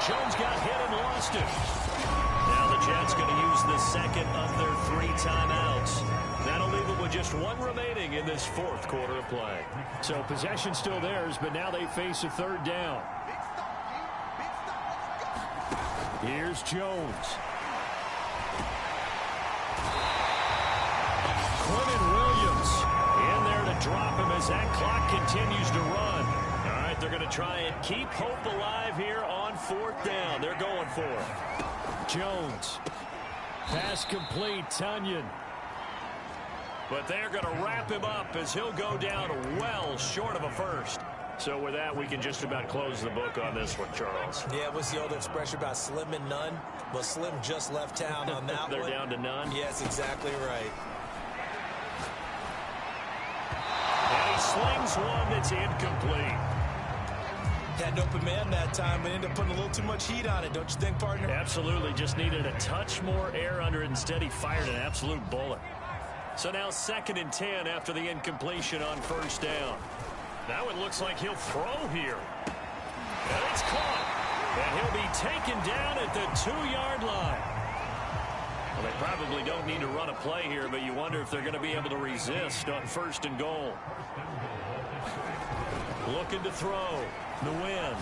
Jones got hit and lost it. Now the Jets going to use the second of their 3 timeouts. That'll leave them with just 1 remaining in this fourth quarter of play. So possession still theirs, but now they face a third down. Here's Jones. Quinnen Williams in there to drop him as that clock continues to run. All right, they're going to try and keep hope alive here on 4th down. They're going for it. Jones. Pass complete. Tonyan. But they're going to wrap him up as he'll go down well short of a first. So with that, we can just about close the book on this one, Charles. Yeah, what's the old expression about slim and none? Well, Slim just left town on that They're one. down to none? Yes, exactly right. And he slings one that's incomplete. Had an open man that time, but ended up putting a little too much heat on it, don't you think, partner? Absolutely. Just needed a touch more air under it. Instead, he fired an absolute bullet. So now 2nd and 10 after the incompletion on 1st down. Now it looks like he'll throw here. And it's caught. And he'll be taken down at the 2-yard line. Well, they probably don't need to run a play here, but you wonder if they're going to be able to resist on 1st and goal. Looking to throw. The win.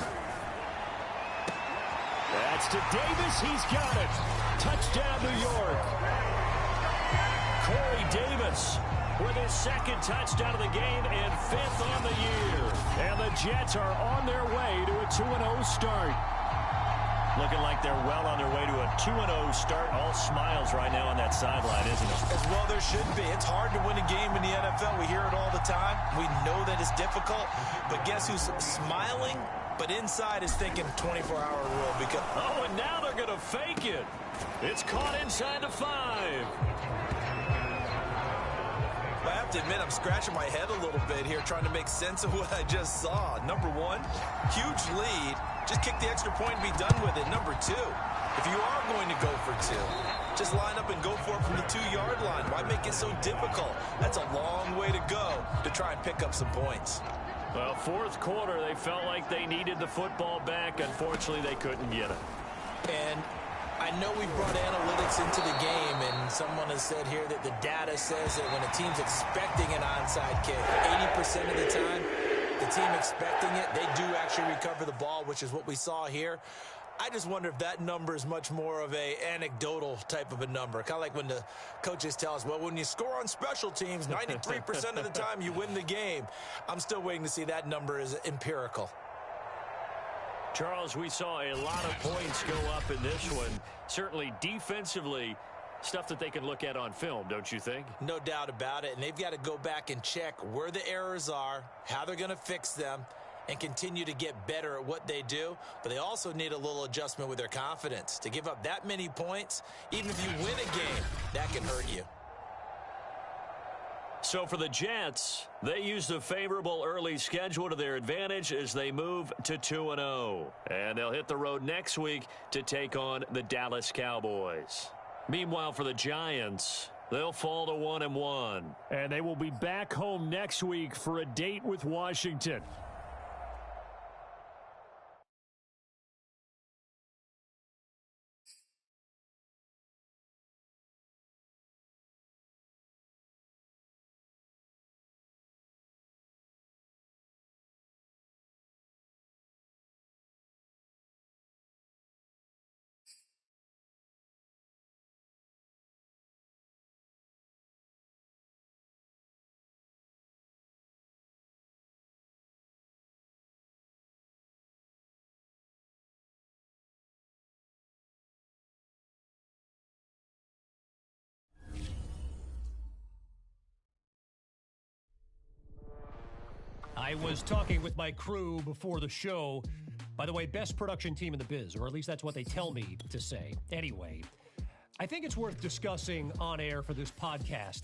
That's to Davis. He's got it. Touchdown, New York. Corey Davis with his 2nd touchdown of the game and 5th on the year. And the Jets are on their way to a 2-0 start. Looking like they're well on their way to a 2-0 start. All smiles right now on that sideline, isn't it? As well there should be. It's hard to win a game in the NFL. We hear it all the time. We know that it's difficult. But guess who's smiling? But inside is thinking 24-hour rule. Because oh, and now they're going to fake it. It's caught inside the 5. I have to admit, I'm scratching my head a little bit here trying to make sense of what I just saw. Number 1, huge lead. Just kick the extra point and be done with it. Number 2, if you are going to go for 2, just line up and go for it from the 2-yard line. Why make it so difficult? That's a long way to go to try and pick up some points. Well, 4th quarter, they felt like they needed the football back. Unfortunately, they couldn't get it. And I know we brought analytics into the game, and someone has said here that the data says that when a team's expecting an onside kick, 80% of the time, the team expecting it, they do actually recover the ball, which is what we saw here. I just wonder if that number is much more of a anecdotal type of a number. Kind of like when the coaches tell us, well, when you score on special teams, 93% of the time you win the game. I'm still waiting to see that number is empirical. Charles, we saw a lot of points go up in this one. Certainly defensively, stuff that they can look at on film, don't you think? No doubt about it. And they've got to go back and check where the errors are, how they're going to fix them, and continue to get better at what they do. But they also need a little adjustment with their confidence. To give up that many points, even if you win a game, that can hurt you. So for the Jets, they use the favorable early schedule to their advantage as they move to 2-0. And they'll hit the road next week to take on the Dallas Cowboys. Meanwhile, for the Giants, they'll fall to 1-1. And they will be back home next week for a date with Washington. I was talking with my crew before the show. By the way, best production team in the biz, or at least that's what they tell me to say. Anyway, I think it's worth discussing on air for this podcast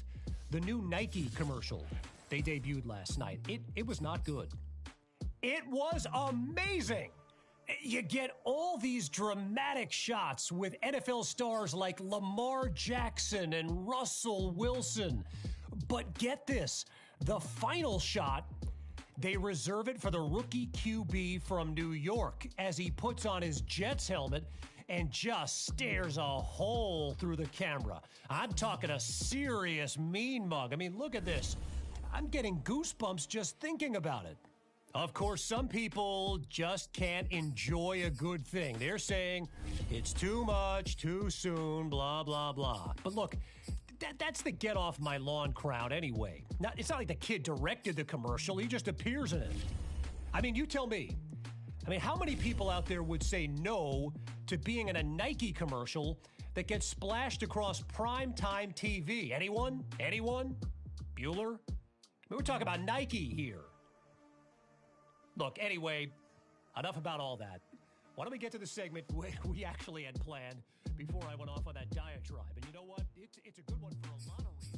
the new Nike commercial they debuted last night. It was not good. It was amazing. You get all these dramatic shots with NFL stars like Lamar Jackson and Russell Wilson. But get this, the final shot They reserve it for the rookie QB from New York as he puts on his Jets helmet and just stares a hole through the camera. I'm talking a serious mean mug. I mean, look at this. I'm getting goosebumps just thinking about it. Of course, some people just can't enjoy a good thing. They're saying it's too much, too soon, blah, blah, blah. But look, that's the get off my lawn crowd anyway. Now, it's not like the kid directed the commercial. He just appears in it. I mean, you tell me. I mean, how many people out there would say no to being in a Nike commercial that gets splashed across primetime TV? Anyone? Anyone? Bueller? I mean, we're talking about Nike here. Look, anyway, enough about all that. Why don't we get to the segment we actually had planned before I went off on that diatribe? And you know what? It's a good one for a lot of reasons.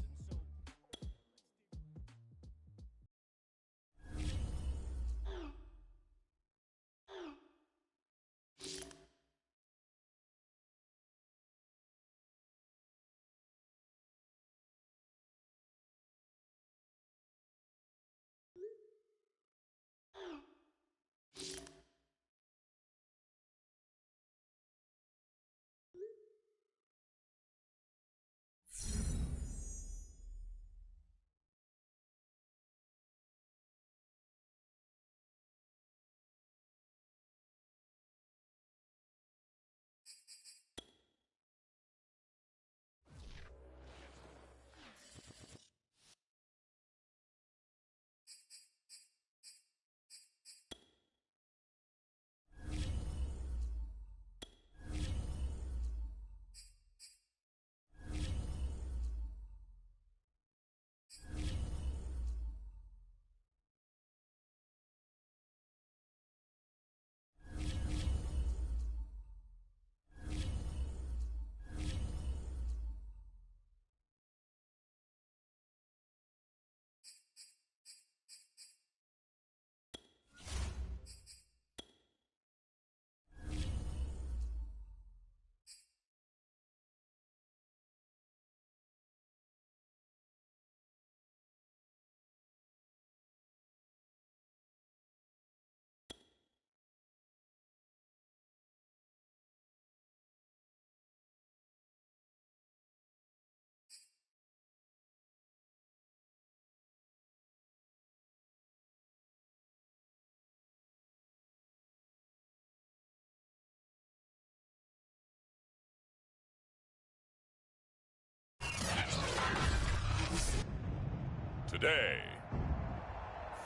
Today,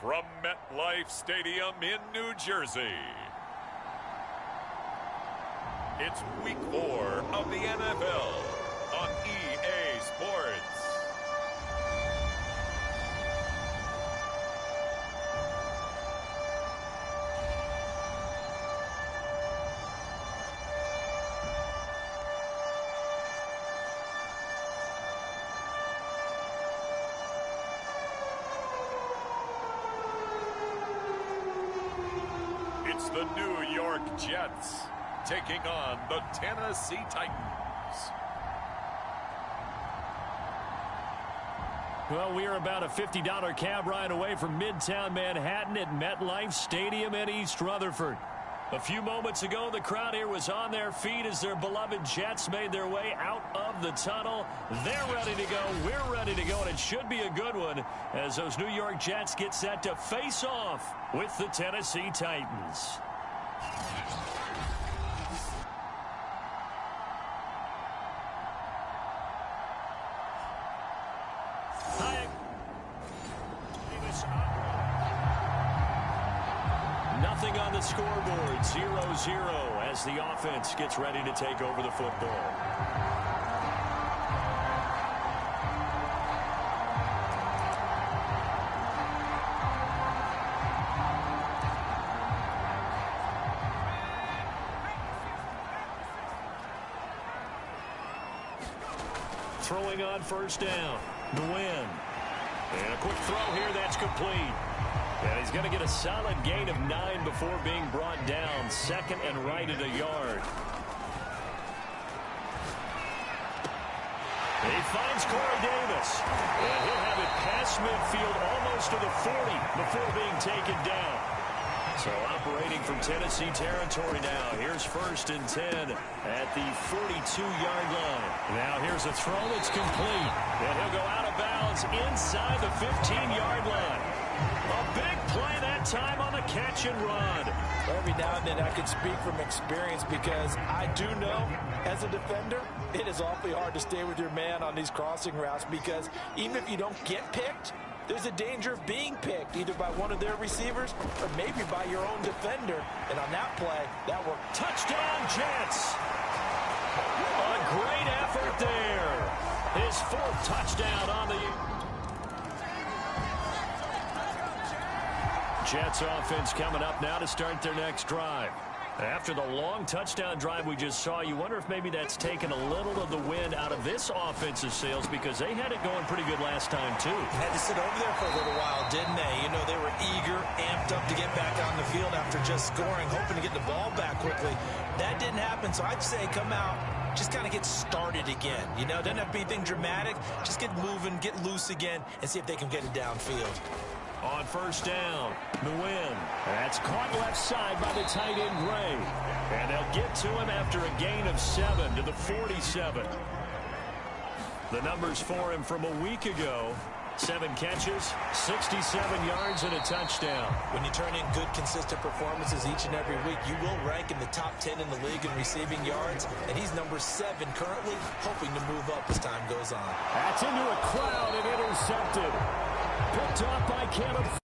from MetLife Stadium in New Jersey, it's Week 4 of the NFL on EA Sports. It's the New York Jets taking on the Tennessee Titans. Well, we are about a $50 cab ride away from Midtown Manhattan at MetLife Stadium in East Rutherford. A few moments ago, the crowd here was on their feet as their beloved Jets made their way out of the tunnel. They're ready to go. We're ready to go, and it should be a good one as those New York Jets get set to face off with the Tennessee Titans. Nothing on the scoreboard, 0-0 as the offense gets ready to take over the football. Throwing on first down, Nguyen. And a quick throw here, that's complete. And he's going to get a solid gain of 9 before being brought down. Second and right at a yard. He finds Corey Davis. And he'll have it past midfield almost to the 40 before being taken down. So operating from Tennessee territory now. Here's 1st and 10 at the 42-yard line. Now here's a throw that's complete. And he'll go out of bounds inside the 15-yard line. A big play that time on the catch and run. Every now and then I can speak from experience because I do know as a defender it is awfully hard to stay with your man on these crossing routes because even if you don't get picked, there's a danger of being picked either by one of their receivers or maybe by your own defender. And on that play, that worked. Touchdown, Jets. A great effort there. His 4th touchdown on the Jets offense coming up now to start their next drive. After the long touchdown drive we just saw, you wonder if maybe that's taken a little of the wind out of this offensive sails because they had it going pretty good last time, too. Had to sit over there for a little while, didn't they? You know, they were eager, amped up to get back on the field after just scoring, hoping to get the ball back quickly. That didn't happen, so I'd say come out, just kind of get started again. You know, doesn't have to be anything dramatic. Just get moving, get loose again, and see if they can get it downfield. On 1st down, Nguyen. That's caught left side by the tight end, Gray. And they'll get to him after a gain of 7 to the 47. The numbers for him from a week ago. 7 catches, 67 yards, and a touchdown. When you turn in good, consistent performances each and every week, you will rank in the top 10 in the league in receiving yards. And he's number 7 currently, hoping to move up as time goes on. That's into a crowd and intercepted. Picked off by Caleb.